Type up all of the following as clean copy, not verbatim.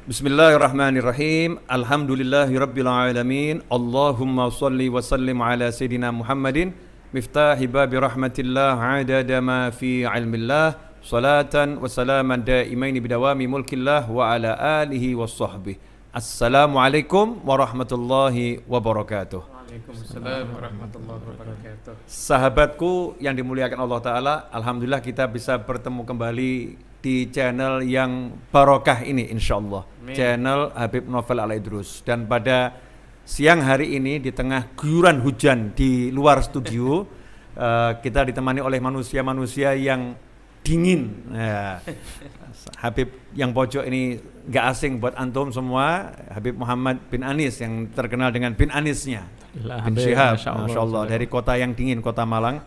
Bismillahirrahmanirrahim. Alhamdulillahirabbil alamin. Allahumma shalli wa sallim ala sayidina Muhammadin miftahi babi rahmatillah adada ma fi ilmillah salatan wa salaman daimaini bidawami mulkillah wa ala alihi wa sahbihi. Assalamualaikum warahmatullahi wabarakatuh. Waalaikumsalam warahmatullahi wabarakatuh. Sahabatku yang dimuliakan Allah Ta'ala, alhamdulillah kita bisa bertemu kembali di channel yang barokah ini insyaallah. Channel Habib Novel Al-Idrus. Dan pada siang hari ini di tengah guyuran hujan di luar studio kita ditemani oleh manusia-manusia yang dingin ya. Habib yang pojok ini gak asing buat antum semua, Habib Muhammad bin Anis yang terkenal dengan bin Anisnya, bin Syihab, Masya Allah, dari kota yang dingin, kota Malang.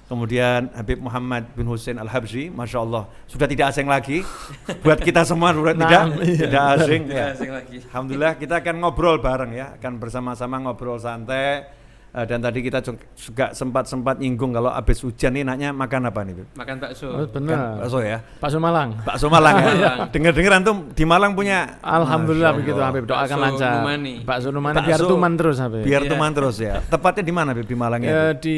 Kemudian Habib Muhammad bin Hussein Al-Habsyi, Masya Allah, sudah tidak asing lagi buat kita semua, tidak asing ya. Alhamdulillah kita akan ngobrol bareng ya, akan bersama-sama ngobrol santai. Dan tadi kita juga sempat nyinggung kalau habis hujan nih nanya makan apa nih? Makan bakso. Oh, benar. Bakso ya. Bakso Malang. Bakso Malang ya. Dengar-dengar antum di Malang punya. Alhamdulillah begitu Habib, doakan lancar. Bakso Numani biar tuman terus Habib. Biar tuman terus ya. Tepatnya di mana Habib di Malang ya? Di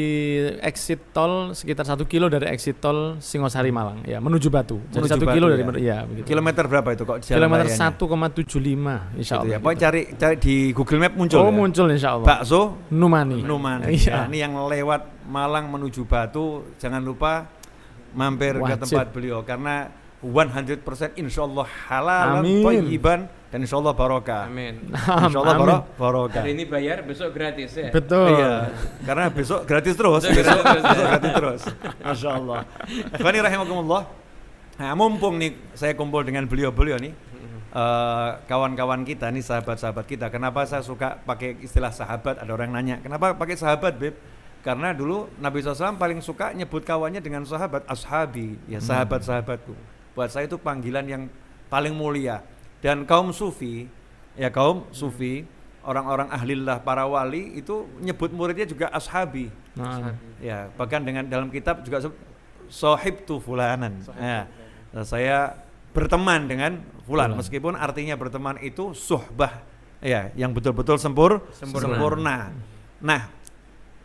exit tol sekitar 1 kilo dari exit tol Singosari Malang ya, menuju Batu. Jadi 1 kilo dari ya begitu. Kilometer berapa itu kok? Kilometer 1,75 insyaallah. Ya. Pokoknya cari di Google Map muncul. Oh ya? Muncul insyaallah. Bakso Numani. Iya. Ya, ini yang lewat Malang menuju Batu, jangan lupa mampir ke tempat beliau karena 100% insyaallah halal, thayyiban dan insyaallah barokah. Amin. Insyaallah barokah. Hari ini bayar, besok gratis ya. Betul. Iya. Karena besok gratis terus. besok gratis terus. Masyaallah. Ikhwani rahimakumullah. Nah, mumpung nih saya kumpul dengan beliau-beliau nih. Kawan-kawan kita nih, sahabat-sahabat kita. Kenapa saya suka pakai istilah sahabat? Ada orang nanya, kenapa pakai sahabat, Beb? Karena dulu Nabi SAW paling suka nyebut kawannya dengan sahabat, ashabi, ya sahabat-sahabatku. Buat saya itu panggilan yang paling mulia. Dan kaum sufi, orang-orang ahlillah, para wali itu nyebut muridnya juga ashabi. Ya, bahkan dengan dalam kitab juga sohibtu fulanan. Ya, saya berteman dengan fulan, meskipun artinya berteman itu suhbah ya, yang betul-betul sempurna. Nah,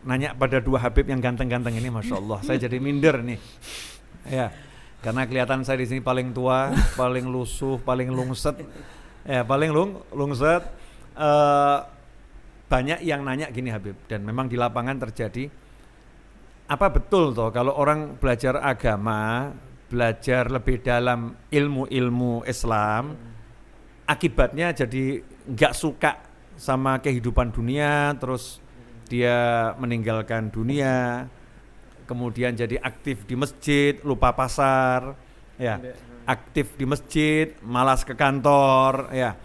nanya pada dua Habib yang ganteng-ganteng ini, Masya Allah, saya jadi minder nih ya, karena kelihatan saya di sini paling tua, paling lusuh, paling lungset ya, lungset. Banyak yang nanya gini Habib, dan memang di lapangan terjadi, apa betul toh kalau orang belajar agama, belajar lebih dalam ilmu-ilmu Islam, akibatnya jadi nggak suka sama kehidupan dunia, terus dia meninggalkan dunia, kemudian jadi aktif di masjid, lupa pasar, ya, aktif di masjid, malas ke kantor, ya.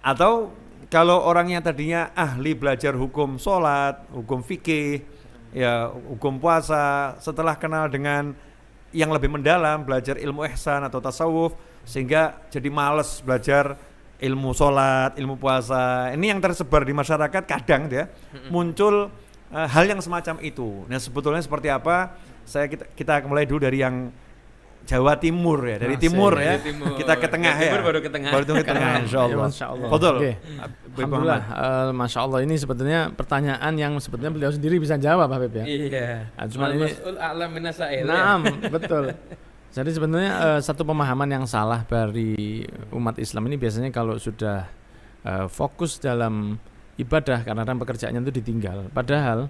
Atau kalau orangnya tadinya ahli belajar hukum sholat, hukum fikih, ya, hukum puasa, setelah kenal dengan yang lebih mendalam, belajar ilmu ihsan atau tasawuf, sehingga jadi malas belajar ilmu sholat, ilmu puasa. Ini yang tersebar di masyarakat, kadang ya muncul hal yang semacam itu. Nah, sebetulnya seperti apa? Kita mulai dulu dari yang Jawa Timur ya, dari timur ya. Kita ke tengah ya. Baru ke tengah. Baru ke tengah insyaallah. Betul. Okay. Alhamdulillah, Masya Allah, ini sebetulnya pertanyaan yang sebetulnya beliau sendiri bisa jawab Habib ya. Iya. Cuma ini mas'ul a'lam minasail. Naam, betul. Jadi sebenarnya satu pemahaman yang salah dari umat Islam ini biasanya kalau sudah fokus dalam ibadah, karena pekerjaannya itu ditinggal. Padahal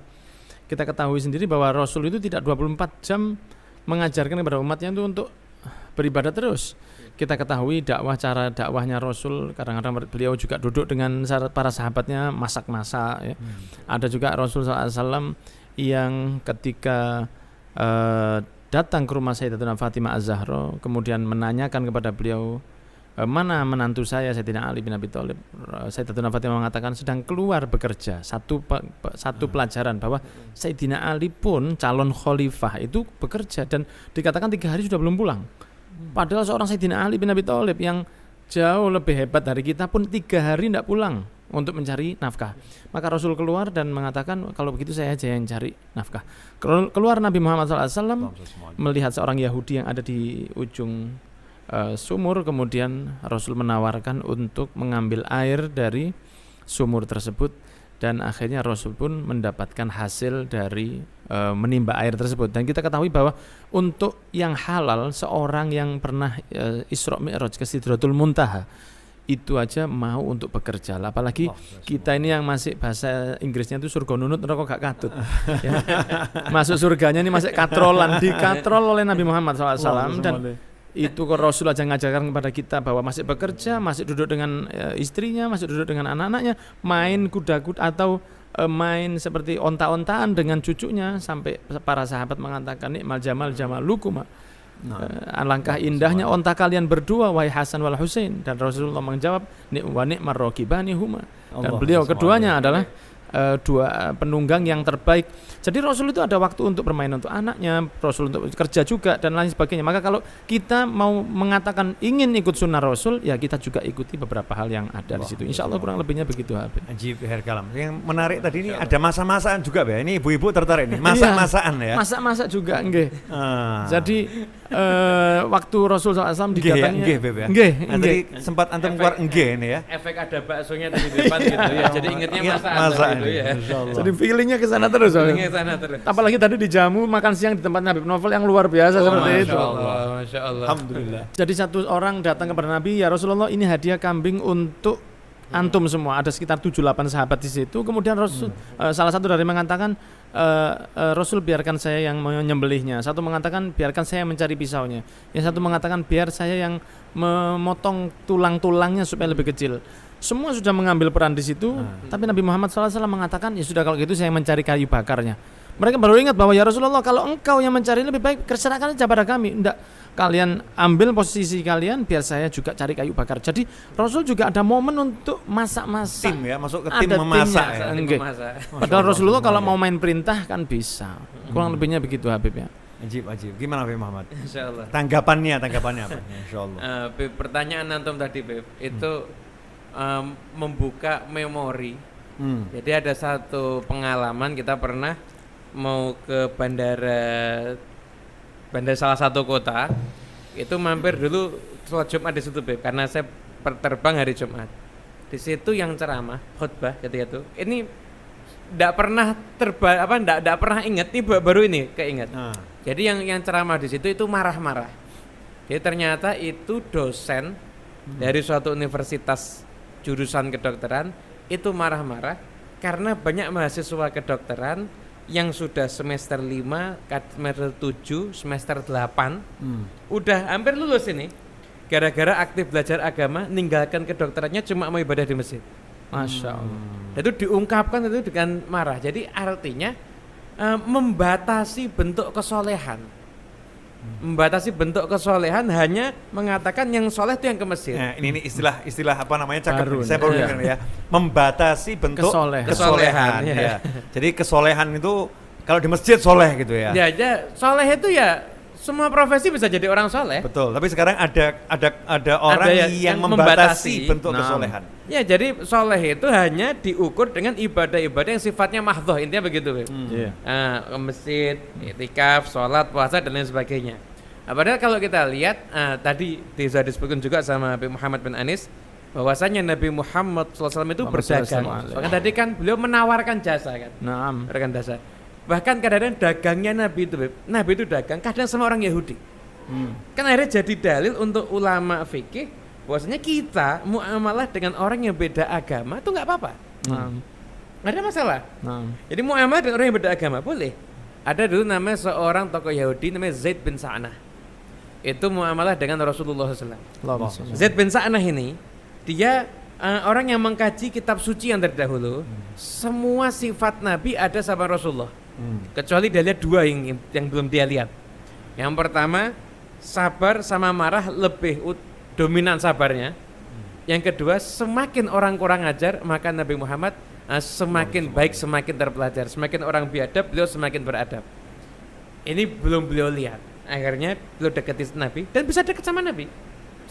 kita ketahui sendiri bahwa Rasul itu tidak 24 jam mengajarkan kepada umatnya itu untuk beribadah terus. Kita ketahui cara dakwahnya Rasul, kadang-kadang beliau juga duduk dengan para sahabatnya masak-masak ya. Ada juga Rasul SAW yang ketika datang ke rumah Sayyidatina Fatimah Az-Zahra, kemudian menanyakan kepada beliau, mana menantu saya Sayyidina Ali bin Abi Thalib. Sayyidatina Fatimah mengatakan sedang keluar bekerja. Satu pelajaran bahwa Sayyidina Ali pun calon khalifah itu bekerja, dan dikatakan 3 hari sudah belum pulang. Padahal seorang Sayyidina Ali bin Abi Thalib yang jauh lebih hebat dari kita pun 3 hari tidak pulang. untuk mencari nafkah. Maka Rasul keluar dan mengatakan kalau begitu saya aja yang cari nafkah. Keluar Nabi Muhammad SAW melihat seorang Yahudi yang ada di ujung sumur, kemudian Rasul menawarkan untuk mengambil air dari sumur tersebut dan akhirnya Rasul pun mendapatkan hasil dari menimba air tersebut. Dan kita ketahui bahwa untuk yang halal, seorang yang pernah Isra Mi'raj ke Sidratul Muntaha itu aja mau untuk bekerja, apalagi kita ini yang masih bahasa Inggrisnya itu surga nunut neraka gak katut ya. Masuk surganya ini masih katrolan, dikatrol oleh Nabi Muhammad SAW. Dan itu kok Rasul aja ngajarkan kepada kita bahwa masih bekerja, masih duduk dengan istrinya, masih duduk dengan anak-anaknya, main kuda-kuda atau main seperti onta-ontaan dengan cucunya, sampai para sahabat mengatakan nikmal jamal lukuma. Alangkah indahnya onta kalian berdua wahai Hasan wal Husain. Dan Rasulullah menjawab wa ni'mar raqibani huma. Dan beliau keduanya adalah dua penunggang yang terbaik. Jadi Rasul itu ada waktu untuk bermain untuk anaknya, Rasul untuk kerja juga dan lain sebagainya. Maka kalau kita mau mengatakan ingin ikut sunnah Rasul, ya kita juga ikuti beberapa hal yang ada di situ. Insya Allah kurang lebihnya begitu Habib. Ajib Herkalam. Yang menarik tadi ini ada masak-masakan juga, Mbak. Ini ibu-ibu tertarik nih. Masak-masakan ya. Masak-masak juga nggih. Jadi waktu Rasul SAW didatangi nggih. Tadi sempat antum keluar nggih ini ya. Efek ada baksonya tadi di depan gitu ya. Jadi ingatnya masakan gitu ya. Jadi feelingnya ke sana terus. Apalagi tadi dijamu makan siang di tempat Nabi Novel yang luar biasa seperti itu. Masya Allah. Alhamdulillah. Jadi satu orang datang kepada Nabi, ya Rasulullah ini hadiah kambing untuk antum semua. Ada sekitar 7-8 sahabat di situ. Kemudian Rasul salah satu dari mengatakan Rasul biarkan saya yang menyembelihnya. Satu mengatakan biarkan saya mencari pisaunya. Yang satu mengatakan biar saya yang memotong tulang-tulangnya supaya lebih kecil. Semua sudah mengambil peran di situ, tapi Nabi Muhammad SAW mengatakan ya sudah kalau gitu saya mencari kayu bakarnya. Mereka baru ingat bahwa ya Rasulullah kalau engkau yang mencari lebih baik serahkan saja pada kami. Enggak, kalian ambil posisi kalian biar saya juga cari kayu bakar. Jadi Rasul juga ada momen untuk masak-masak. Tim ya, masuk ke tim memasak ya. Padahal Rasulullah kalau mau main perintah kan bisa. Kurang lebihnya begitu Habib ya. Ajib. Gimana Habib Muhammad? Insyaallah. Tanggapannya apa? Insyaallah. Pertanyaan antum tadi Beb, itu membuka memori. Jadi ada satu pengalaman, kita pernah mau ke bandara salah satu kota, itu mampir dulu sholat Jumat di situ Beb, karena saya terbang hari Jumat. Di situ yang ceramah khutbah ketika itu, ini tidak pernah tidak pernah ingat, ini baru ini keinget. Jadi yang ceramah di situ itu marah-marah. Jadi ternyata itu dosen dari suatu universitas jurusan kedokteran, itu marah-marah karena banyak mahasiswa kedokteran yang sudah semester 5, semester 7, semester 8 udah hampir lulus ini, gara-gara aktif belajar agama, ninggalkan kedokterannya cuma mau ibadah di masjid. Masya Allah. Itu diungkapkan itu dengan marah. Jadi artinya membatasi bentuk kesolehan. Membatasi bentuk kesolehan, hanya mengatakan yang soleh itu yang ke masjid. Nah, ini istilah apa namanya cakep. Saya baru dengar ya. Membatasi bentuk kesolehan. Ya. Jadi kesolehan itu kalau di masjid soleh gitu ya. Ya, soleh itu ya semua profesi bisa jadi orang soleh. Betul. Tapi sekarang ada orang yang membatasi bentuk kesolehan. Ya, jadi soleh itu hanya diukur dengan ibadah-ibadah yang sifatnya mahdhoh, intinya begitu, ke masjid, iktikaf, sholat, puasa dan lain sebagainya. Padahal kalau kita lihat tadi sudah disebutkan juga sama Nabi Muhammad bin Anis, bahwasanya Nabi Muhammad SAW itu berdagang. Bahkan tadi kan beliau menawarkan jasa kan. Menawarkan jasa. Bahkan kadang-kadang dagangnya Nabi itu dagang kadang sama orang Yahudi. Kan akhirnya jadi dalil untuk ulama fikih bahwasanya kita muamalah dengan orang yang beda agama itu nggak apa-apa. Nggak ada masalah. Jadi muamalah dengan orang yang beda agama boleh. Ada dulu namanya seorang tokoh Yahudi namanya Zaid bin Sa'nah. Itu muamalah dengan Rasulullah SAW. Zaid bin Sa'nah ini dia orang yang mengkaji kitab suci yang terdahulu. Semua sifat Nabi ada sama Rasulullah. Kecuali dia lihat dua yang belum dia lihat. Yang pertama, sabar sama marah lebih dominan sabarnya. Yang kedua, semakin orang kurang ajar, maka Nabi Muhammad semakin baik, semakin terpelajar. Semakin orang biadab, beliau semakin beradab. Ini belum beliau lihat. Akhirnya beliau dekati Nabi dan bisa dekat sama Nabi.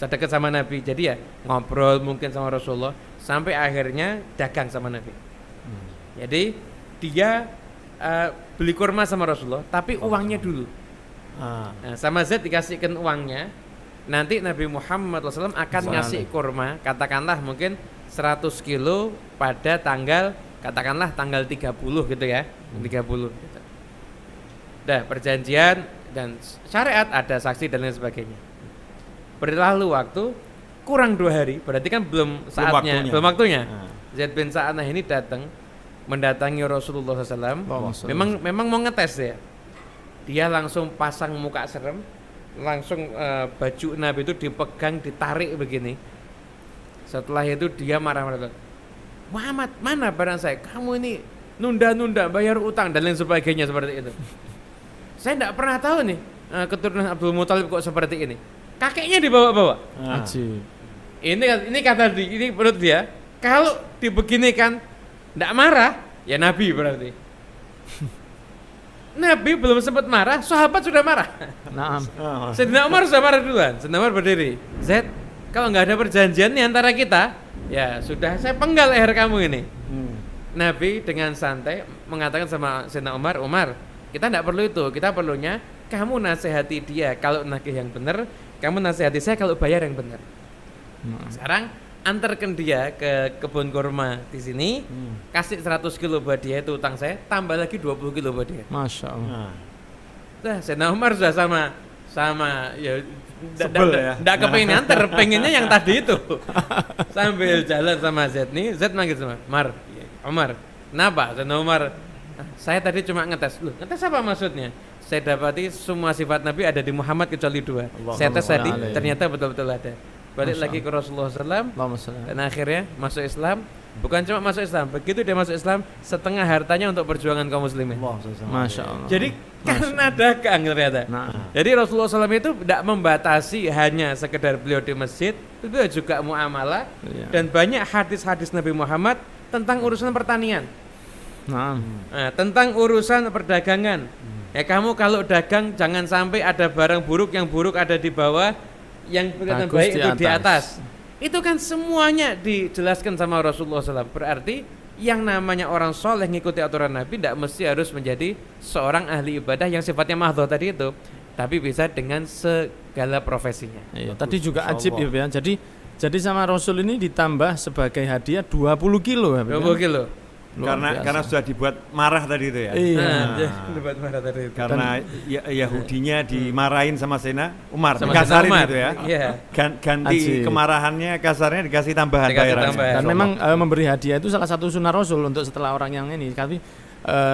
bisa dekat sama Nabi. Jadi ya ngobrol mungkin sama Rasulullah sampai akhirnya dagang sama Nabi. Jadi dia beli kurma sama Rasulullah, tapi uangnya dulu. Nah, sama Zaid dikasihkan uangnya. Nanti Nabi Muhammad SAW akan ngasih kurma, katakanlah mungkin 100 kilo pada tanggal, katakanlah tanggal 30 gitu ya, 30 gitu. Dah perjanjian dan syariat, ada saksi dan lain sebagainya. Berlalu waktu kurang 2 hari, berarti kan belum saatnya, belum waktunya. Zaid bin Sa'anah ini datang mendatangi Rasulullah SAW. Memang mau ngetes ya. Dia langsung pasang muka serem, langsung baju Nabi itu dipegang, ditarik begini. Setelah itu dia marah-marah. Muhammad, mana barang saya? Kamu ini nunda-nunda bayar utang dan lain sebagainya seperti itu. Saya tidak pernah tahu nih keturunan Abdul Muthalib kok seperti ini. Kakeknya dibawa-bawa. Ini kata ini menurut dia, kalau dibeginikan tidak marah, ya Nabi berarti. Nabi belum sempat marah, sahabat sudah marah. Sayyidina Umar sudah marah duluan. Sayyidina Umar berdiri. Zaid, kalau nggak ada perjanjian nih antara kita, ya sudah saya penggal leher kamu ini. Nabi dengan santai mengatakan sama Sayyidina Umar, Umar, kita tidak perlu itu. Kita perlunya kamu nasihati dia kalau nagih yang benar, kamu nasihati saya kalau bayar yang benar. Sekarang antarkan dia ke kebun kurma di sini, kasih 100 kilo buat dia, itu utang saya, tambah lagi 20 kilo buat dia. Masya Allah. Nah, Sayyidina Umar sudah sama ya sebel ya. Nggak kepengen antar, pengennya yang tadi itu. Sambil jalan sama Zaid nih, Zaid manggil sama Umar, kenapa? Sayyidina Umar, saya tadi cuma ngetes. Loh, ngetes apa maksudnya? Saya dapati semua sifat Nabi ada di Muhammad kecuali 2. Saya tes tadi, ternyata betul-betul ada. Balik lagi ke Rasulullah SAW dan akhirnya masuk Islam. Bukan cuma masuk Islam, begitu dia masuk Islam, setengah hartanya untuk perjuangan kaum muslimin. Masya Allah. Jadi karena dagang ternyata. Jadi Rasulullah SAW itu tidak membatasi hanya sekedar beliau di masjid, beliau juga muamalah dan banyak hadis-hadis Nabi Muhammad tentang urusan pertanian. Tentang urusan perdagangan. Ya kamu kalau dagang jangan sampai ada barang buruk, yang buruk ada di bawah, yang kelihatan baik itu di atas. Itu kan semuanya dijelaskan sama Rasulullah SAW. Berarti yang namanya orang soleh ngikuti aturan Nabi tidak mesti harus menjadi seorang ahli ibadah yang sifatnya mahdhah tadi itu, tapi bisa dengan segala profesinya. Tadi juga ajib ya. Jadi sama Rasul ini ditambah sebagai hadiah 20 kilo. 20 kilo. Karena sudah dibuat marah tadi itu ya. Dibuat marah tadi itu. Karena Yahudinya dimarahin sama Sayyidina Umar, dikasarin gitu ya. Ganti kemarahannya, kasarnya dikasih tambahan bayaran. Dan memang memberi hadiah itu salah satu sunnah Rasul untuk setelah orang yang ini. Tapi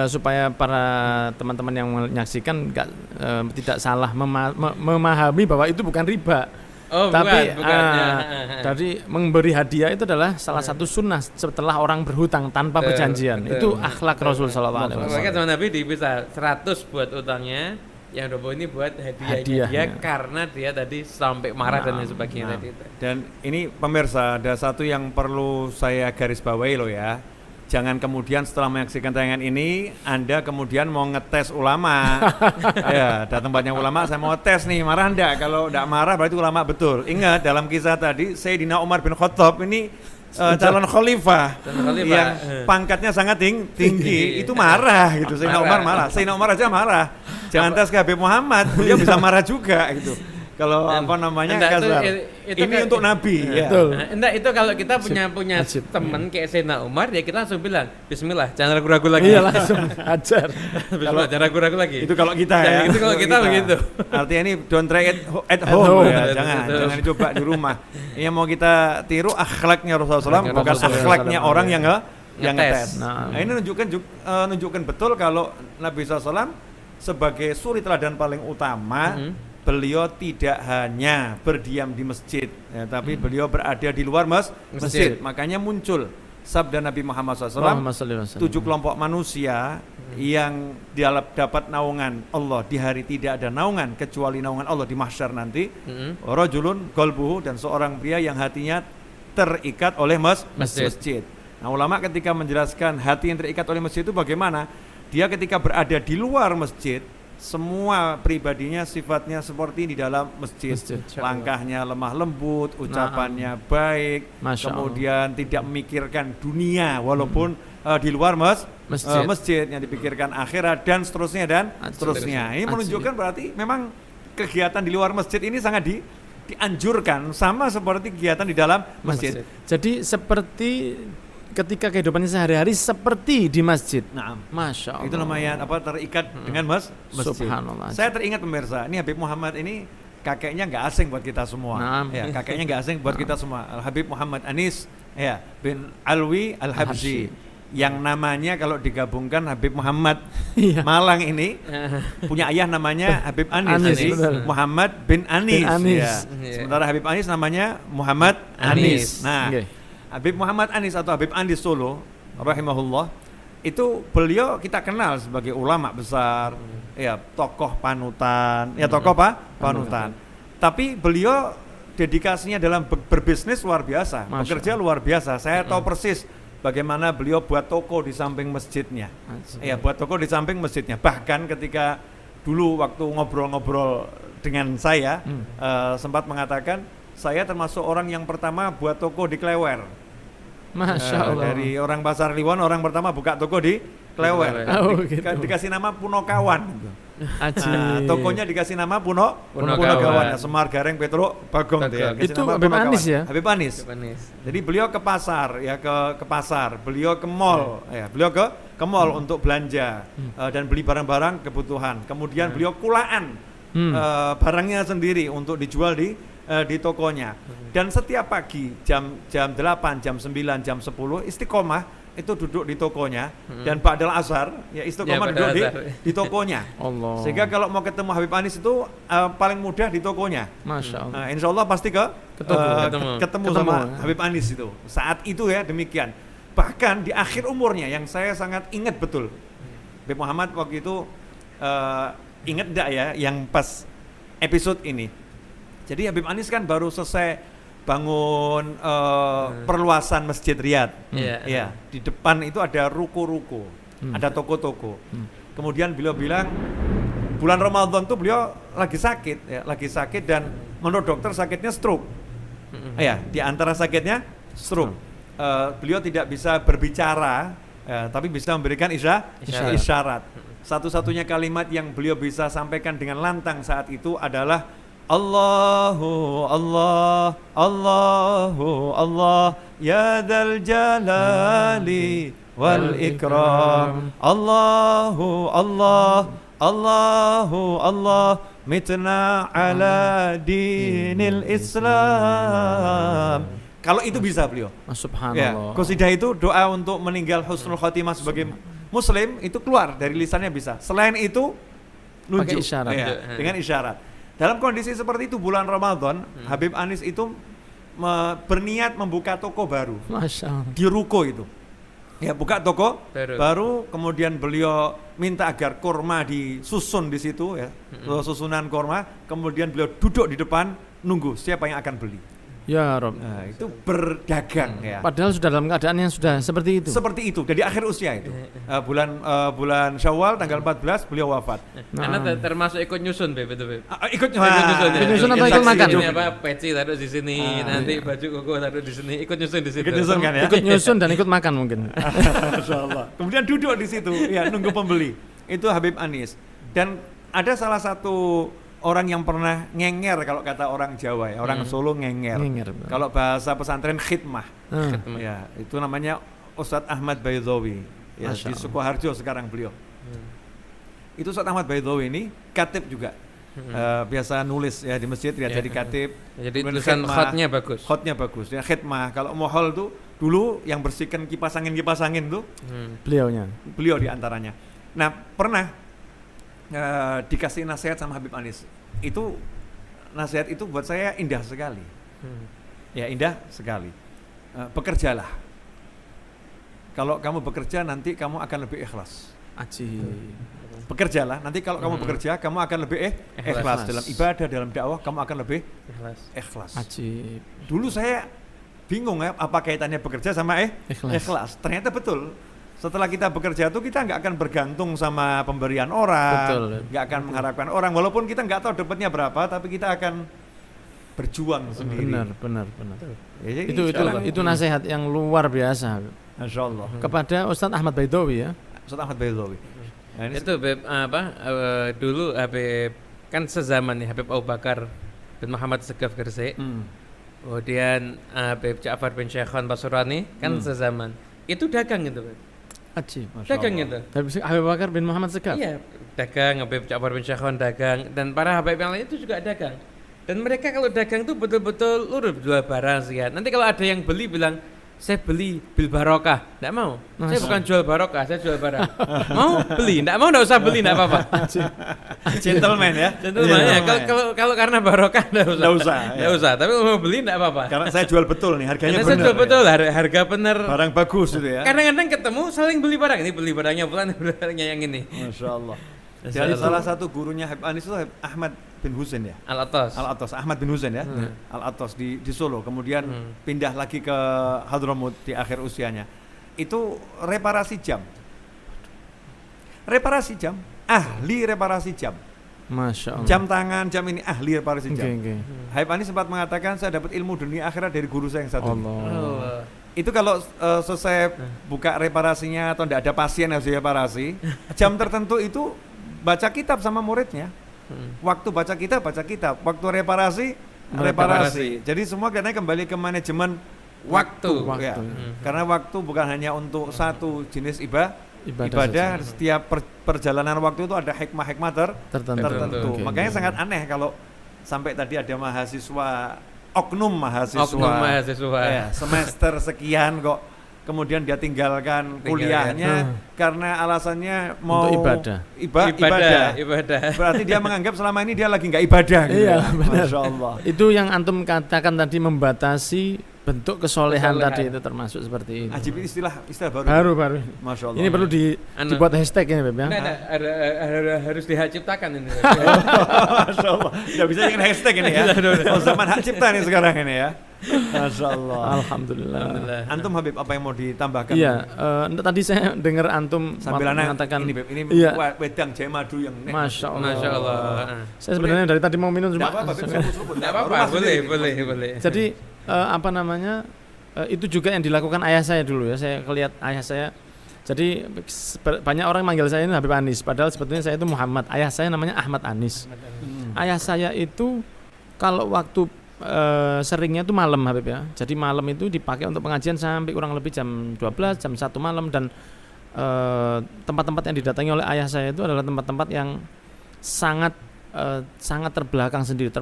supaya para teman-teman yang menyaksikan tidak salah memahami bahwa itu bukan riba. Tapi dari memberi hadiah itu adalah salah satu sunnah setelah orang berhutang tanpa perjanjian. Itu akhlak Rasul sallallahu alaihi wasallam. Makanya sama Nabi bisa 100 buat utangnya, yang 20 ini buat hadiahnya dia karena dia tadi sampai marah dan lain sebagainya tadi itu. Dan ini pemirsa, ada satu yang perlu saya garis bawahi loh ya. Jangan kemudian setelah menyaksikan tayangan ini Anda kemudian mau ngetes ulama. Ya, datang banyak ulama, saya mau tes nih, marah enggak? Kalau enggak marah berarti ulama betul. Ingat dalam kisah tadi Sayyidina Umar bin Khattab ini calon khalifah yang pangkatnya sangat tinggi, itu marah gitu. Sayyidina Umar marah. Sayyidina Umar aja marah. Jangan tes ke Habib Muhammad, dia bisa marah juga gitu. Kalau kasar. Ini kan, untuk Nabi. Betul. Itu kalau kita punya teman kayak Sayyidina Umar, ya kita langsung bilang, Bismillah, jangan ragu-ragu lagi. Iya, langsung ajar. Bismillah, jangan ragu-ragu lagi. Itu kalau kita ya. Itu kalau kita begitu. Artinya ini don't try it at home. Ya. Jangan dicoba di rumah. Ini yang mau kita tiru akhlaknya Rasulullah SAW, bukan akhlaknya orang yang ngetes. Nah, ini nunjukkan betul kalau Nabi SAW sebagai suri teladan paling utama. Beliau tidak hanya berdiam di masjid, ya, tapi beliau berada di luar masjid. Makanya muncul sabda Nabi Muhammad SAW, 7 kelompok manusia yang dapat naungan Allah di hari tidak ada naungan kecuali naungan Allah di mahsyar nanti. Rajulun qalbuhu, dan seorang pria yang hatinya terikat oleh masjid. Nah, ulama ketika menjelaskan hati yang terikat oleh masjid itu bagaimana? Dia ketika berada di luar masjid semua pribadinya sifatnya seperti di dalam masjid. Langkahnya lemah lembut, ucapannya baik, Masya kemudian tidak memikirkan dunia walaupun di luar masjid yang dipikirkan akhirat dan seterusnya dan seterusnya. Ini menunjukkan berarti memang kegiatan di luar masjid ini sangat dianjurkan sama seperti kegiatan di dalam masjid. Jadi seperti ketika kehidupannya sehari-hari seperti di masjid. Nah, Masya Allah. itu namanya terikat dengan masjid. Subhanallah. Saya teringat pemirsa, ini Habib Muhammad ini kakeknya nggak asing buat kita semua. Ya, kakeknya nggak asing buat kita semua. Habib Muhammad Anis ya bin Alwi Al-Habsyi, yang namanya kalau digabungkan Habib Muhammad Malang ini punya ayah namanya Habib Anis, jadi Muhammad bin Anis. Ya. Sementara Habib Anis namanya Muhammad Anis. Nah, Habib Muhammad Anis atau Habib Anis Solo rahimahullah, itu beliau kita kenal sebagai ulama besar, ya tokoh panutan, panutan. Tapi beliau dedikasinya dalam berbisnis luar biasa, bekerja luar biasa. Saya tahu persis bagaimana beliau buat toko di samping masjidnya. Ya, buat toko di samping masjidnya. Bahkan ketika dulu waktu ngobrol-ngobrol dengan saya, sempat mengatakan saya termasuk orang yang pertama buat toko di Klewer. Masya Allah. Dari orang Pasar Liwon, orang pertama buka toko di Klewer. Gitu. Dikasih nama Punokawan. Tokonya dikasih nama Punokawan. Semar Gareng Petro Bagong. Itu Habib Anis ya? Habib Anis. Jadi beliau ke pasar, ya ke pasar. Beliau ke mall, beliau ke mall untuk belanja dan beli barang-barang kebutuhan. Kemudian beliau kulaan barangnya sendiri untuk dijual di tokonya. Dan setiap pagi jam 8, jam 9, jam 10 istiqomah itu duduk di tokonya, dan ba'dal asar ya istiqomah duduk di tokonya. Allah. Sehingga kalau mau ketemu Habib Anis itu paling mudah di tokonya. Masya Allah. Insya Allah pasti ketemu sama Habib Anis itu. Saat itu ya demikian. Bahkan di akhir umurnya yang saya sangat ingat betul, Habib Muhammad waktu itu ingat enggak ya yang pas episode ini. Jadi Habib Anis kan baru selesai bangun perluasan Masjid Riyadh. Ya, di depan itu ada ruko-ruko, ada toko-toko. Kemudian beliau bilang bulan Ramadan tuh beliau lagi sakit dan menurut dokter sakitnya stroke. Ya, di antara sakitnya stroke. Beliau tidak bisa berbicara, tapi bisa memberikan isyarat. Satu-satunya kalimat yang beliau bisa sampaikan dengan lantang saat itu adalah Allahu Allah, Allahu Allah, ya dzal jalali wal ikram. Allahu Allah, Allahu Allah, mitna ala dinil Islam. Kalau itu bisa beliau. Subhanallah. Qasidah itu doa untuk meninggal husnul khotimah sebagai muslim itu keluar dari lisannya bisa. Selain itu nunjuk isyarat. Dengan isyarat. Dalam kondisi seperti itu bulan Ramadan, Habib Anis itu berniat membuka toko baru. Masya Allah. Di ruko itu. Ya, buka toko baru, kemudian beliau minta agar kurma disusun di situ ya. Susunan kurma, kemudian beliau duduk di depan nunggu siapa yang akan beli. Ya Rob. Nah, itu berdagang ya. Padahal sudah dalam keadaan yang sudah seperti itu. Seperti itu, dari akhir usia itu. Bulan Syawal tanggal 14 beliau wafat. Karena termasuk ikut nyusun, Beb, itu, Beb. Ikut nyusun atau ikut makan? Ini apa? Peci taruh di sini, nanti baju koko taruh di sini, ikut nyusun di situ. Ikut nyusun kan ya? Ikut nyusun dan ikut makan mungkin. Masyaallah. Kemudian duduk di situ, ya nunggu pembeli. Itu Habib Anis. Dan ada salah satu orang yang pernah ngenger kalau kata orang Jawa ya, orang Solo ngenger. Kalau bahasa pesantren khidmah. Ya, itu namanya Ustadz Ahmad Baydhawi. Ya, di Sukoharjo sekarang beliau. Itu Ustadz Ahmad Baydhawi ini katib juga. Biasa nulis ya di masjid ya, jadi katib. Jadi tulisan khotnya bagus. Khotnya bagus. Ya, khidmah. Kalau mohol tuh dulu yang bersihkan kipas angin tuh beliau di antaranya. Nah, pernah dikasih nasihat sama Habib Anis. Itu nasihat itu buat saya indah sekali. Ya, indah sekali. Bekerjalah. Kalau kamu bekerja nanti kamu akan lebih ikhlas. Bekerjalah, nanti kalau kamu bekerja kamu akan lebih ikhlas dalam ibadah, dalam dakwah kamu akan lebih ikhlas. Dulu saya bingung ya apa kaitannya bekerja sama ikhlas. Ternyata betul. Setelah kita bekerja itu kita nggak akan bergantung sama pemberian orang, Betul. nggak akan mengharapkan orang. Walaupun kita nggak tahu dapatnya berapa, tapi kita akan berjuang sendiri. Benar. Ya, jadi Itu sekarang- itu nasihat yang luar biasa Masya Allah. kepada Ustadz Ahmad Baidowi ya. Ustaz Ahmad Baidowi. Nah, ini Itu Habib dulu Habib kan sezaman nih Habib Abu Bakar bin Muhammad Segaf Gresik. Kemudian Habib Ja'far bin Syekhon Basurani kan sezaman. Itu dagang gitu, Habib. Aji. Masya Dagang Allah. gitu. Habib Bakar bin Muhammad Segaf. Iya, dagang Habib Ja'far bin Syekhon dagang dan para Habib yang lain itu juga dagang. Dan mereka kalau dagang tuh betul-betul lurus jual barang sekian. Nanti kalau ada yang beli bilang saya beli bil barokah, enggak mau. Saya bukan jual barokah, saya jual barang. Mau beli, enggak mau enggak usah beli, enggak apa-apa. Gentleman ya. Gentleman ya. Kalau karena barokah enggak usah. Nggak usah, Enggak usah, tapi mau beli enggak apa-apa. Karena saya jual betul nih, harganya Karena saya benar. jual betul, harga benar. Barang bagus itu ya. Kadang-kadang ketemu saling beli barang, ini beli barangnya bulan, beli barangnya yang ini. Masya Allah. Masya Jadi Allah. salah satu gurunya Habib Anis itu Habib Ahmad bin Husain ya. Al-Atas. Al-Atas, Ahmad bin Husain ya. Al-Atas di Solo. Kemudian pindah lagi ke Hadramut di akhir usianya. Itu reparasi jam. Reparasi jam. Ahli reparasi jam. Masya Allah. Jam tangan, jam ini ahli reparasi jam. Oke. Habib Anis sempat mengatakan saya dapat ilmu dunia akhirat dari guru saya yang satu ini. Allah. Allah. Itu kalau selesai buka reparasinya atau tidak ada pasien yang harus reparasi, jam tertentu itu baca kitab sama muridnya. Waktu baca kitab, waktu reparasi, reparasi. Jadi semua karena kembali ke manajemen waktu. Ya. Karena waktu bukan hanya untuk satu jenis ibadah, setiap perjalanan waktu itu ada hikmah-hikmah tertentu. Oke. Makanya sangat aneh kalau sampai tadi ada mahasiswa oknum mahasiswa, ya, semester sekian kok kemudian dia tinggalkan kuliahnya karena alasannya mau Untuk ibadah. Berarti dia menganggap selama ini dia lagi nggak ibadah gitu. Iya, ya. benar. Masya Allah. Itu yang antum katakan tadi membatasi bentuk kesolehan Kesolehan. tadi itu termasuk seperti itu. Ajib istilah baru. Baru. Masya Allah. Ini perlu dibuat hashtag ya, Beb ya. Enggak, ada harus dihak ciptakan ini. Masya Allah. Nggak bisa dengan hashtag ini ya. Oh, zaman hak cipta nih sekarang ini ya. Masya Allah. Alhamdulillah. Antum Habib apa yang mau ditambahkan? Iya, tadi saya dengar antum Sambil anak mengatakan ini Beb, ini iya. wedang jahe madu yang Masya Allah. Masya Allah. Saya sebenarnya dari tadi mau minum Tidak cuma apa-apa, Beb, seruput-seruput. Enggak apa-apa, boleh. jadi apa namanya itu juga yang dilakukan ayah saya dulu ya. Saya lihat ayah saya. Jadi banyak orang manggil saya ini Habib Anis, padahal sebetulnya saya itu Muhammad. Ayah saya namanya Ahmad Anis. Ayah saya itu kalau waktu seringnya itu malam Habib ya. Jadi malam itu dipakai untuk pengajian sampai kurang lebih jam 12, jam 1 malam dan tempat-tempat yang didatangi oleh ayah saya itu adalah tempat-tempat yang sangat terbelakang sendiri,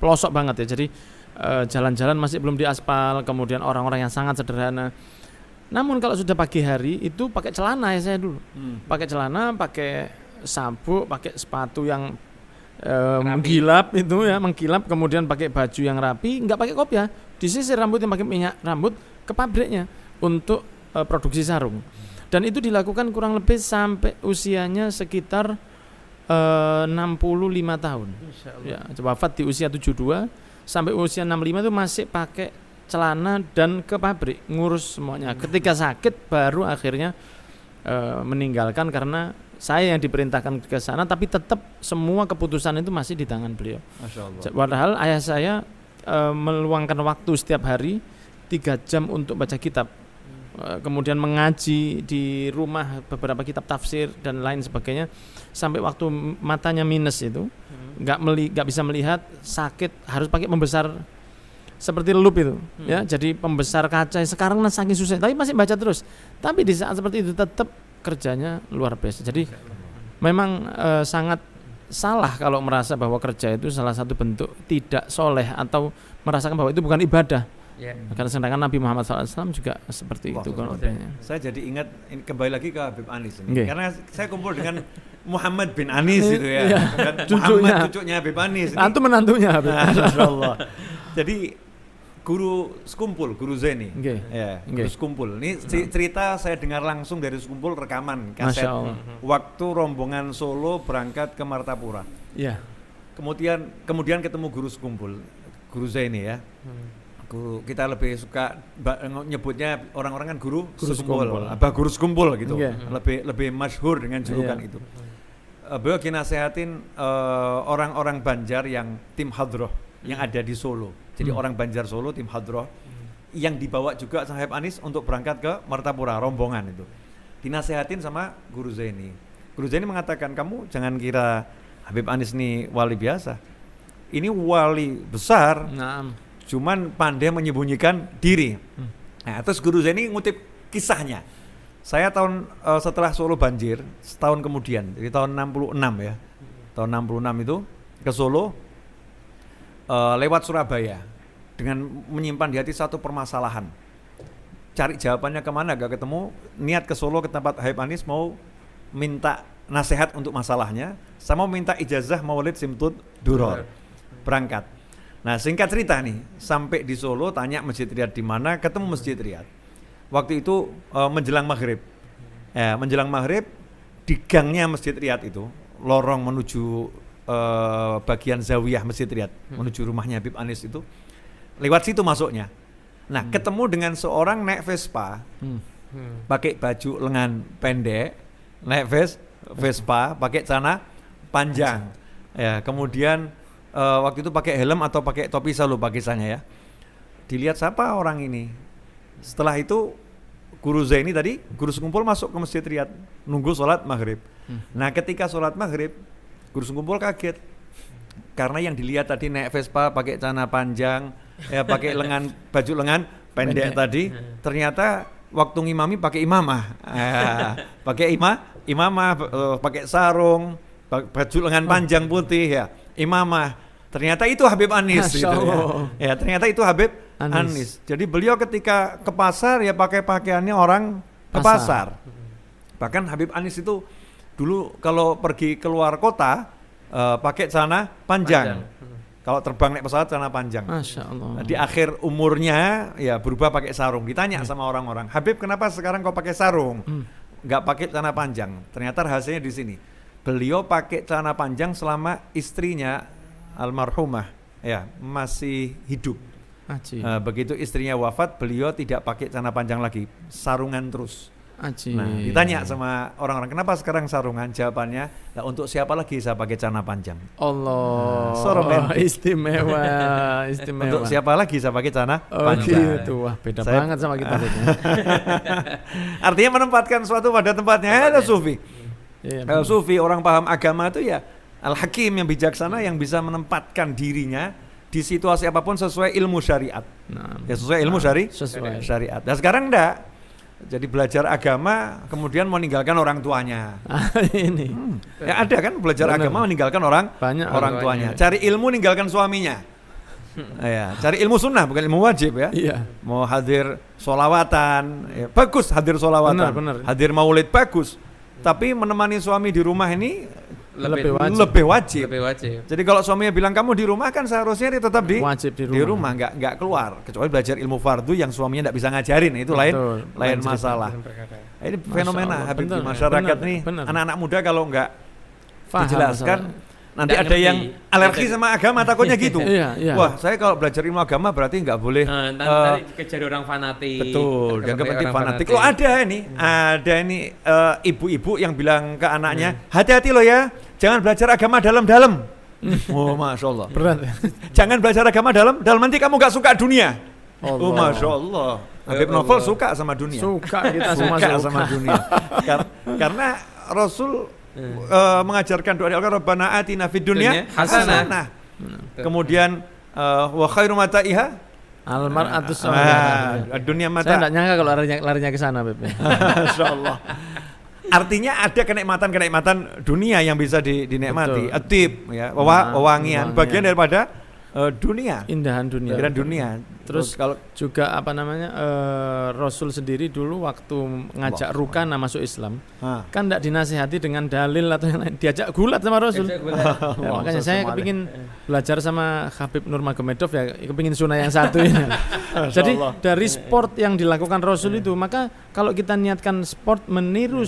pelosok banget ya. Jadi jalan-jalan masih belum diaspal, kemudian orang-orang yang sangat sederhana. Namun kalau sudah pagi hari itu pakai celana ya saya dulu. Pakai celana, pakai sabuk, pakai sepatu yang menggilap itu ya, menggilap, kemudian pakai baju yang rapi, enggak pakai kopiah, disisir rambut yang pakai minyak rambut ke pabriknya untuk produksi sarung. Dan itu dilakukan kurang lebih sampai usianya sekitar 65 tahun. Ya, wafat di usia 72 sampai usia 65 itu masih pakai celana dan ke pabrik ngurus semuanya. Ketika sakit baru akhirnya meninggalkan karena saya yang diperintahkan ke sana, tapi tetap semua keputusan itu masih di tangan beliau. Masya Allah. Padahal ayah saya meluangkan waktu setiap hari 3 jam untuk baca kitab, kemudian mengaji di rumah beberapa kitab tafsir dan lain sebagainya, sampai waktu matanya minus itu nggak bisa melihat, sakit, harus pakai pembesar seperti lup itu, ya. Jadi pembesar kaca sekarang saking susah, tapi masih baca terus. Tapi di saat seperti itu tetap kerjanya luar biasa. Jadi memang sangat salah kalau merasa bahwa kerja itu salah satu bentuk tidak soleh atau merasakan bahwa itu bukan ibadah. Karena sedangkan Nabi Muhammad SAW juga seperti itu konotasinya. Saya jadi ingat ini, kembali lagi ke Habib Anis ini. Okay. Karena saya kumpul dengan Muhammad bin Anis itu ya. Iya. Dan Muhammad cucunya Habib Anis. Antum menantunya Habib. Masya Allah. Jadi guru sekumpul, guru Zeni. Ya, guru sekumpul. Ini cerita saya dengar langsung dari sekumpul rekaman kaset. Waktu rombongan Solo berangkat ke Martapura. Iya. Kemudian ketemu guru sekumpul, guru Zeni ya. Kita lebih suka nyebutnya orang-orang kan guru sekumpul. guru sekumpul gitu. Yeah. Lebih masyhur dengan julukan itu. Beliau kinasehatin orang-orang Banjar yang tim hadroh yang ada di Solo. Jadi orang Banjar Solo tim hadroh yang dibawa juga sama Habib Anis untuk berangkat ke Martapura, rombongan itu. Dinasehatin sama Guru Zaini. Guru Zaini mengatakan, kamu jangan kira Habib Anis ini wali biasa. Ini wali besar. Cuman pandai menyembunyikan diri. Nah, terus Guru Zaini ngutip kisahnya. Saya setelah Solo banjir, setahun kemudian, jadi tahun 66 ya. Tahun 66 itu ke Solo lewat Surabaya dengan menyimpan di hati satu permasalahan. Cari jawabannya kemana gak ketemu, niat ke Solo ke tempat Habib Anis mau minta nasihat untuk masalahnya, sama minta ijazah Maulid Simtud Duror. Berangkat. Nah, singkat cerita nih, sampai di Solo tanya Masjid Riyad di mana, ketemu Masjid Riyad. Waktu itu menjelang maghrib. Menjelang maghrib di gangnya Masjid Riyad itu, lorong menuju bagian zawiyah Masjid Riyad, menuju rumahnya Habib Anis itu, lewat situ masuknya. Nah, ketemu dengan seorang naik Vespa, pakai baju lengan pendek, naik Vespa, pakai celana panjang. Ya, kemudian waktu itu pakai helm atau pakai topi, saya lupa kisahnya ya. Dilihat siapa orang ini. Setelah itu Guru Zaini tadi, guru sekumpul masuk ke Masjid Riyad, nunggu sholat maghrib. Nah, ketika sholat maghrib, guru sekumpul kaget karena yang dilihat tadi naik Vespa, pakai celana panjang, ya pakai baju lengan pendek tadi, ternyata waktu ngimami pakai imamah, pakai imamah, pakai sarung, baju lengan panjang putih ya. Imamah, ternyata itu Habib Anis gitu ya. Ternyata itu Habib Anis. Jadi beliau ketika ke pasar ya pakai pakaiannya orang ke pasar. Bahkan Habib Anis itu dulu kalau pergi keluar kota pakai celana panjang. Kalau terbang naik pesawat celana panjang. Masya Allah. Nah, di akhir umurnya ya berubah pakai sarung. Ditanya sama orang-orang, Habib kenapa sekarang kau pakai sarung? Nggak pakai celana panjang. Ternyata rahasianya di sini. Beliau pakai celana panjang selama istrinya almarhumah ya masih hidup. Begitu istrinya wafat, beliau tidak pakai celana panjang lagi, sarungan terus. Nah, ditanya sama orang-orang, kenapa sekarang sarungan? Jawabannya, nah, untuk siapa lagi saya pakai celana panjang? Allah, istimewa. Untuk siapa lagi saya pakai celana panjang? Gitu. Wah, beda banget sama kita. Artinya menempatkan sesuatu pada tempatnya. Ada sufi. Sufi, orang paham agama itu ya al-hakim yang bijaksana, yang bisa menempatkan dirinya di situasi apapun sesuai ilmu syariat. Ya sesuai ilmu syariat. Dan sekarang enggak. Jadi belajar agama kemudian meninggalkan orang tuanya. Ini. Ya ada kan belajar agama meninggalkan orang tuanya. Cari ilmu meninggalkan suaminya. Ya, cari ilmu sunnah bukan ilmu wajib ya. Iya. Mau hadir sholawatan, ya, bagus hadir sholawatan. Benar. Hadir maulid bagus. Tapi menemani suami di rumah ini lebih wajib. Jadi kalau suaminya bilang kamu di rumah, kan seharusnya dia tetap di rumah, nggak keluar, kecuali belajar ilmu fardu yang suaminya nggak bisa ngajarin, itu lain masalah. Ini fenomena Habib di masyarakat nih, anak-anak muda kalau nggak dijelaskan nanti ada yang alergi sama agama, takutnya gitu. Iya. Wah, saya kalau belajar ilmu agama berarti nggak boleh. Kejar orang fanatik. Betul, dianggap penting fanatik. Loh ada ini ibu-ibu yang bilang ke anaknya, hati-hati loh ya, jangan belajar agama dalam-dalam. Oh, masya Allah. Berat. Jangan belajar agama dalam nanti kamu nggak suka dunia. Oh, masya Allah. Habib Novel suka sama dunia. Kita semua suka sama dunia. Karena Rasul mengajarkan doa Rabbana atina fid dunya hasanah. Kemudian wa khairu mata'iha al-mar'atu salihah. Dunia mata. Saya enggak nyangka kalau larinya ke sana, Beb. Masyaallah. Artinya ada kenikmatan dunia yang bisa dinikmati. Atib ya, wewangian, bagian daripada dunia. Indahan dunia. Terus kalau juga Rasul sendiri dulu waktu ngajak Rukana masuk Islam, kan tidak dinasihati dengan dalil atau yang lain, diajak gulat sama Rasul. Makanya saya kepingin belajar sama Habib Nurmagomedov ya, kepingin sunnah yang satu ini. Jadi dari sport yang dilakukan Rasul itu, maka kalau kita niatkan sport meniru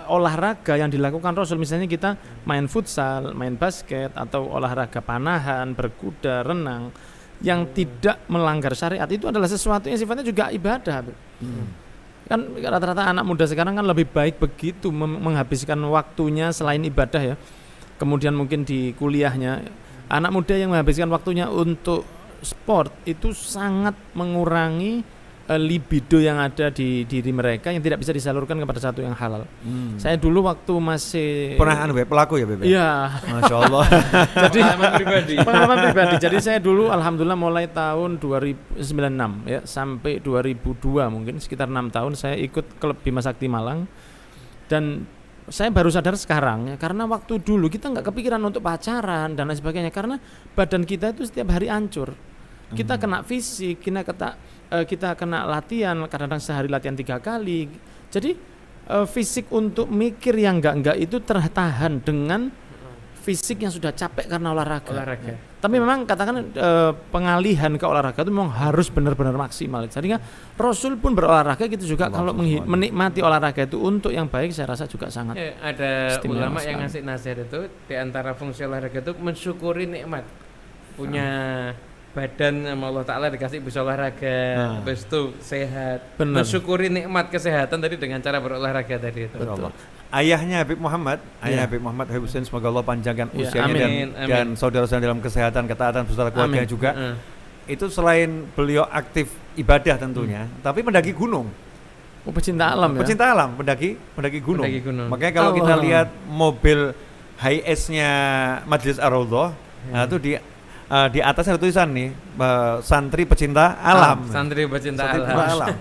olahraga yang dilakukan Rasul, misalnya kita main futsal, main basket, atau olahraga panahan, berkuda, renang, yang tidak melanggar syariat itu adalah sesuatu yang sifatnya juga ibadah. Kan rata-rata anak muda sekarang kan lebih baik begitu menghabiskan waktunya selain ibadah ya. Kemudian mungkin di kuliahnya, anak muda yang menghabiskan waktunya untuk sport itu sangat mengurangi libido yang ada di diri mereka yang tidak bisa disalurkan kepada satu yang halal. Saya dulu waktu masih Pernah pelaku ya Beb? Iya. Masya Allah. Jadi pengalaman pribadi. Jadi saya dulu alhamdulillah mulai tahun 2096 ya sampai 2002 mungkin sekitar 6 tahun saya ikut klub Bima Sakti Malang, dan saya baru sadar sekarang ya, karena waktu dulu kita nggak kepikiran untuk pacaran dan lain sebagainya karena badan kita itu setiap hari hancur. Kita kena fisik, kita kena latihan, kadang-kadang sehari latihan 3 kali. Jadi fisik untuk mikir yang enggak itu tertahan dengan fisik yang sudah capek karena olahraga. Tapi memang katakan pengalihan ke olahraga itu memang harus benar-benar maksimal. Jadi Rasul pun berolahraga gitu juga. Kalau menikmati olahraga itu untuk yang baik, saya rasa juga sangat. Ada ulama yang ngasih nasihat itu di antara fungsi olahraga itu mensyukuri nikmat punya badan sama Allah Ta'ala dikasih bisa olahraga, habis itu sehat. Bener. Mensyukuri nikmat kesehatan tadi dengan cara berolahraga tadi itu. Betul. Ayahnya Habib Muhammad, Habib Hussein, semoga Allah panjangkan usianya dan saudara-saudara dalam kesehatan, ketaatan beserta keluarga juga. Itu selain beliau aktif ibadah tentunya, tapi mendaki gunung. Pecinta alam ya. Pecinta alam, mendaki gunung. Makanya kalau kita lihat mobil high-S-nya Majlis Ar-Raudhah, nah itu di atasnya ada tulisan nih, santri pecinta alam. Santri pecinta alam.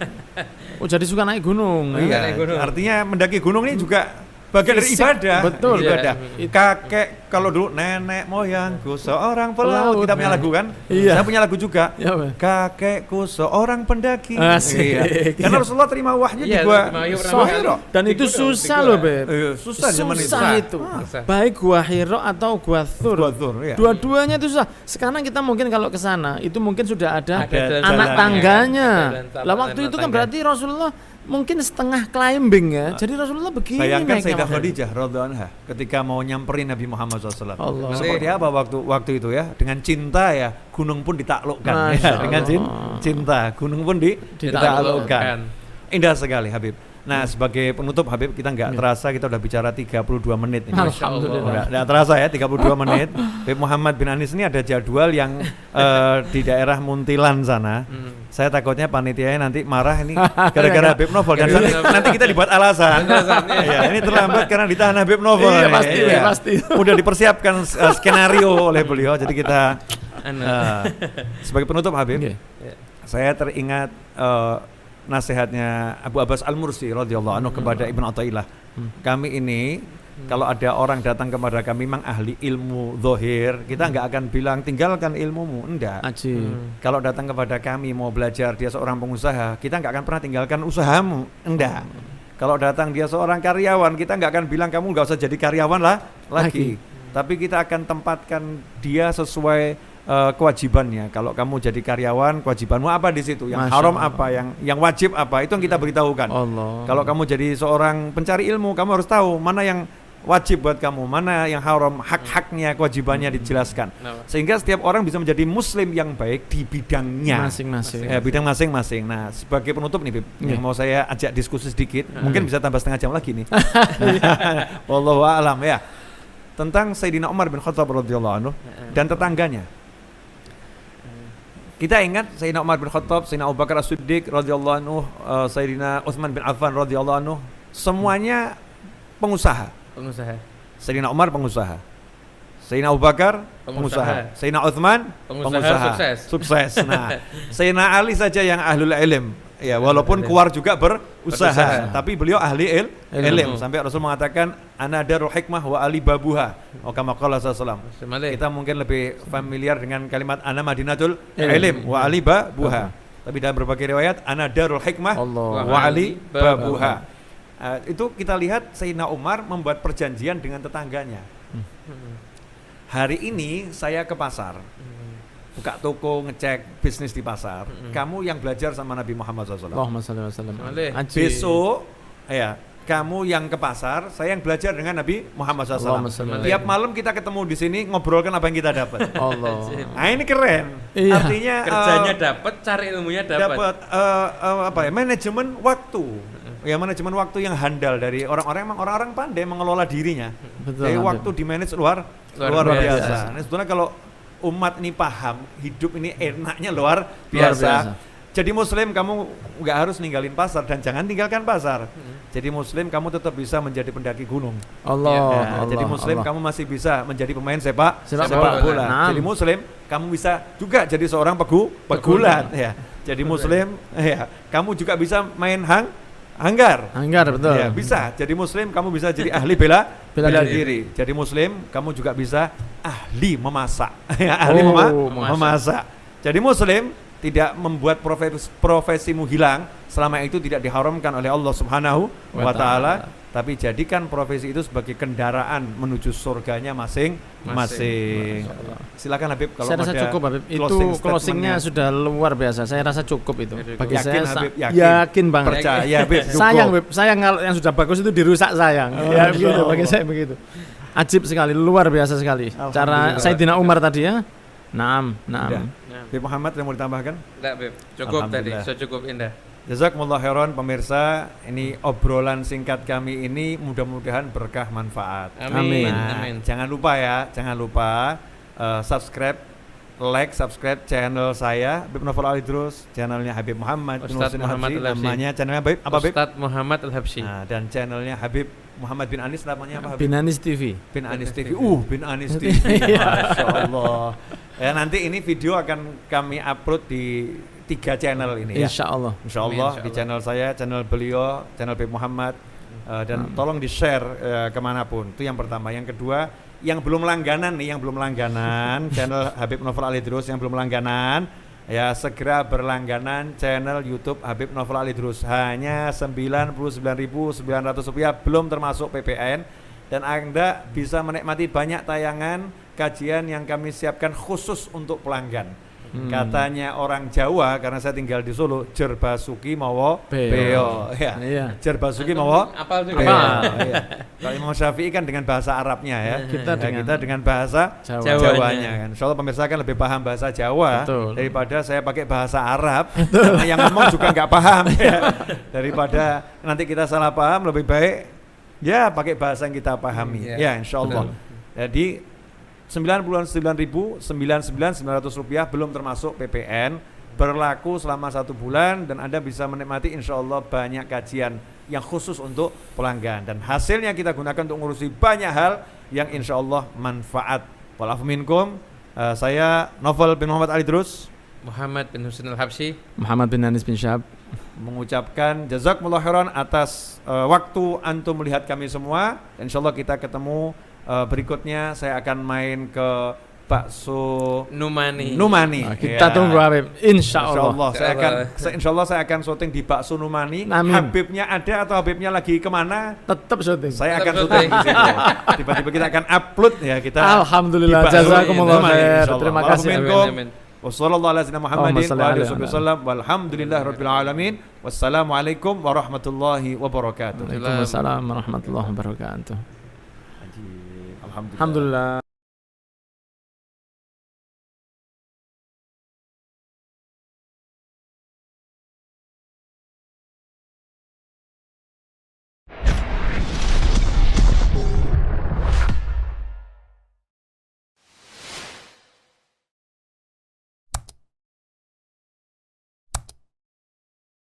Oh, jadi suka naik gunung. Iya, artinya mendaki gunung ini juga bagian dari ibadah. Betul. Ibadah. Kakek, kalau dulu nenek moyangku seorang pelaut, kita punya lagu kan? Iya. Saya punya lagu juga. Ya, kakekku seorang pendaki. Asik. Karena Rasulullah terima wahyu di Gua Hira. Dan itu susah loh, Beb. Susah zaman itu. Susah itu. Baik Gua Hira atau Gua Thur. Ya. Dua-duanya itu susah. Sekarang kita mungkin kalau ke sana itu mungkin sudah ada anak jalannya. tangganya. Lah waktu itu kan berarti Rasulullah mungkin setengah climbing ya. Jadi Rasulullah begini. Bayangkan Sayyidah Khadijah radhiyallahu anha ketika mau nyamperin Nabi Muhammad SAW. Seperti apa waktu itu ya? Dengan cinta ya, gunung pun ditaklukkan. Ya, dengan cinta, gunung pun ditaklukkan. Indah sekali Habib. Nah, sebagai penutup Habib, kita nggak terasa kita udah bicara 32 menit ini. Alhamdulillah. Nggak terasa ya 32 menit. Habib Muhammad bin Anis ini ada jadwal yang di daerah Muntilan sana. Saya takutnya panitianya nanti marah ini gara-gara Habib Novel dan nanti kita dibuat alasan. Ya, ini terlambat karena ditahan Habib Novel. Iya, pasti. Udah dipersiapkan skenario oleh beliau. Jadi kita sebagai penutup Habib, saya teringat nasihatnya Abu Abbas Al-Mursi radhiyallahu anhu kepada Ibnu Athaillah. Kami ini kalau ada orang datang kepada kami memang ahli ilmu zahir, kita enggak akan bilang tinggalkan ilmumu, enggak. Kalau datang kepada kami mau belajar, dia seorang pengusaha, kita enggak akan pernah tinggalkan usahamu, enggak. Kalau datang dia seorang karyawan, kita enggak akan bilang kamu enggak usah jadi karyawan lah lagi. Tapi kita akan tempatkan dia sesuai kewajibannya. Kalau kamu jadi karyawan, kewajibanmu apa di situ? Yang haram apa, yang wajib apa? Itu yang kita beritahukan. Kalau kamu jadi seorang pencari ilmu, kamu harus tahu mana yang wajib buat kamu, mana yang haram, hak-haknya, kewajibannya dijelaskan. Sehingga setiap orang bisa menjadi muslim yang baik di bidangnya masing-masing. Bidang masing-masing. Nah, sebagai penutup nih, Bib, yang mau saya ajak diskusi sedikit, mungkin bisa tambah setengah jam lagi nih. Wallahu a'lam ya. Tentang Sayyidina Umar bin Khattab radhiyallahu anhu dan tetangganya. Kita ingat Sayyidina Umar bin Khattab, Sayyidina Abu Bakar As-Siddiq radhiyallahu anhu, Sayyidina Utsman bin Affan radhiyallahu anhu, semuanya pengusaha. Sayyidina Umar pengusaha. Sayyidina Abu Bakar pengusaha. Sayyidina Utsman pengusaha. Sukses. Nah, Sayyidina Ali saja yang ahlul ilm. Ya, walaupun keluar juga berusaha, tapi beliau ahli ilm. Sampai Rasul mengatakan ana darul hikmah wa ali babuha. Kama qala sallallahu alaihi wasallam. Kita mungkin lebih familiar dengan kalimat ana madinatul ilm wa ali babuha. Tapi dalam berbagai riwayat ana darul hikmah wa ali babuha. Itu kita lihat Sayyidina Umar membuat perjanjian dengan tetangganya. Hari ini saya ke pasar, buka toko, ngecek bisnis di pasar. Kamu yang belajar sama Nabi Muhammad SAW. Allahumma shalli wa sallam. Besok, ya kamu yang ke pasar, saya yang belajar dengan Nabi Muhammad SAW. Allahumma shalli Tiap malam kita ketemu di sini ngobrolkan apa yang kita dapat. Allah. Nah ini keren. Iya. Artinya Kerjanya dapat, cari ilmunya dapat. apa ya, manajemen waktu. Ya manajemen waktu yang handal dari orang-orang pandai mengelola dirinya. Betul. Jadi Habib. waktu di manage luar biasa. Nah, sebetulnya kalau umat ini paham, hidup ini enaknya luar biasa. Jadi muslim kamu nggak harus ninggalin pasar dan jangan tinggalkan pasar. Jadi muslim kamu tetap bisa menjadi pendaki gunung. Allah, Ya, Allah. jadi muslim Allah. kamu masih bisa menjadi pemain sepak bola. bola. Nah. Jadi muslim kamu bisa juga jadi seorang pegulat ya. Jadi muslim ya, kamu juga bisa main hanggar. Anggar betul. Ya, bisa. Jadi muslim kamu bisa jadi ahli bela Bela diri. Jadi muslim kamu juga bisa ahli memasak. Ya, ahli memasak. Jadi muslim tidak membuat profesimu hilang selama itu tidak diharamkan oleh Allah Subhanahu wa taala, tapi jadikan profesi itu sebagai kendaraan menuju surganya masing-masing. Silakan Habib kalau Saya rasa ada cukup Habib. Itu closing closingnya statement-nya. sudah luar biasa. Saya rasa cukup itu. Bagi Yakin, saya Habib, yakin banget. Percaya Habib. Sayang Habib, sayang kalau yang sudah bagus itu dirusak sayang. Ya begitu, bagi saya begitu. Ajib sekali, luar biasa sekali. Cara Sayyidina Umar tadi ya. Naam. Udah. Habib Muhammad yang mau ditambahkan? Enggak, Beb. Cukup tadi, Alhamdulillah. cukup indah. Jazakumullah khairan pemirsa, ini obrolan singkat kami ini mudah-mudahan berkah manfaat. Amin. Nah, Amin. jangan lupa subscribe channel saya Habib Novel Alidrus, channelnya Habib Muhammad bin Ustadz Husain Muhammad Al-Habsyi, Al-Habsyi. namanya channelnya Habib apa Habib? Ustadz Muhammad Al-Habsyi. Nah, dan channelnya Habib Muhammad bin Anis namanya apa Habib? Binanis TV. Bin Anis TV. Bin Anis TV. Masya Allah. Ya nanti ini video akan kami upload di 3 channel ini ya. Insya Allah. Insya Allah Amin, di channel saya, channel beliau, channel Habib Muhammad, dan tolong di share kemanapun. Itu yang pertama. Yang kedua, yang belum langganan channel Habib Novel Alidrus yang belum langganan, ya segera berlangganan channel YouTube Habib Novel Alidrus. Hanya Rp99.900 belum termasuk PPN, dan Anda bisa menikmati banyak tayangan kajian yang kami siapkan khusus untuk pelanggan. Katanya orang Jawa, karena saya tinggal di Solo, Jerbasuki mawa beo. Ya. Iya. Jerbasuki mawa Apal juga. beo. Iya. Kalau Imam Syafi'i kan dengan bahasa Arabnya ya. Kita Dengan bahasa Jawanya kan. Insyaallah pemirsa kan lebih paham bahasa Jawa. Betul. Daripada saya pakai bahasa Arab. Karena yang ngomong juga nggak paham ya. Daripada nanti kita salah paham, lebih baik ya pakai bahasa yang kita pahami. Ya, insyaallah. Jadi Rp99.900 belum termasuk PPN, berlaku selama 1 bulan, dan Anda bisa menikmati insya Allah banyak kajian yang khusus untuk pelanggan, dan hasilnya kita gunakan untuk ngurusi banyak hal yang insya Allah manfaat. Walafu minkum. Saya Novel bin Muhammad Alidrus, Muhammad bin Husain Al-Habsyi, Muhammad bin Anis bin Syahab, mengucapkan jazakumullah khairan atas waktu antum melihat kami semua. Insya Allah kita ketemu berikutnya. Saya akan main ke bakso Numani. Nah, kita tunggu Habib. Insya Allah. Insya Allah saya akan syuting di bakso Numani. Amin. Habibnya ada atau Habibnya lagi kemana? Tetap syuting. Saya akan Tetap syuting di syuting. situ. Tiba-tiba kita akan upload ya kita. Alhamdulillah, di bakso jazakumullah Numani, khair. insyaallah. Terima kasih. Waalaikumsalam. Amin. Wassallallahu ala sayyidina Muhammadin Allahumma wa alihi salli ala wasallam walhamdulillahirabbil alamin. Wassalamualaikum warahmatullahi wabarakatuh. Waalaikumsalam warahmatullahi wabarakatuh. Alhamdulillah. Alhamdulillah.